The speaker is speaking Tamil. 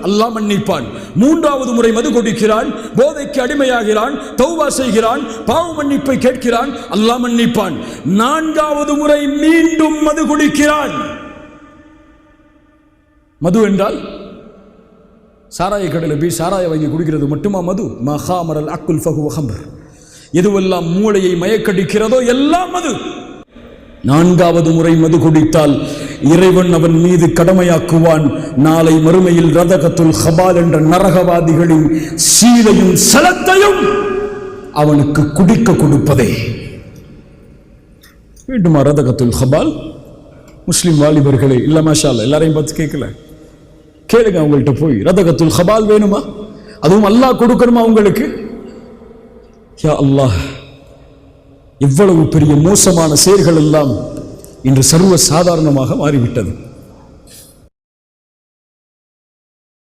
அல்லாஹ் மன்னிப்பான். மூன்றாவது முறை மது குடிக்கிறான், போதைக்கு அடிமையாகிறான், தௌபா செய்கிறான், பாவ மன்னிப்பை கேட்கிறான், அல்லாஹ் மன்னிப்பான். நான்காவது முறை மீண்டும் மது குடிக்கிறான். மது என்றால் சாராய கடையில் போய் சாராய வாங்கி குடிக்கிறது மட்டுமா மது? மஹாமரல் அக்குல் ஃபஹுவ ஹம்ர். எதுவெல்லாம் மூளையை மயக்கடிக்கிறதோ எல்லாம் மது. நான்காவது முறை மது குடித்தால் இறைவன் அவன் மீது கடமையாக்குவான், நாளை மறுமையில் ரதகத்துல் ஹபால் என்ற நரகவாதிகளின் சீலையும் சலத்தையும் அவனுக்கு குடிக்க கொடுப்பதே. வேண்டுமா ரதகத்துல் ஹபால்? முஸ்லிம் வாலிபர்களே, இல்ல மாஷா அல்லாஹ், எல்லாரையும் பார்த்து கேட்கல, கேளுங்க அவங்கள்ட்ட போய், ரதகத்துல் ஹபால் வேணுமா? அதுவும் அல்லாஹ் கொடுக்கணுமா உங்களுக்கு? யா அல்லாஹ், இவ்வளவு பெரிய மோசமான செயல்கள் எல்லாம் இன்று சர்வ சாதாரணமாக மாறிவிட்டது.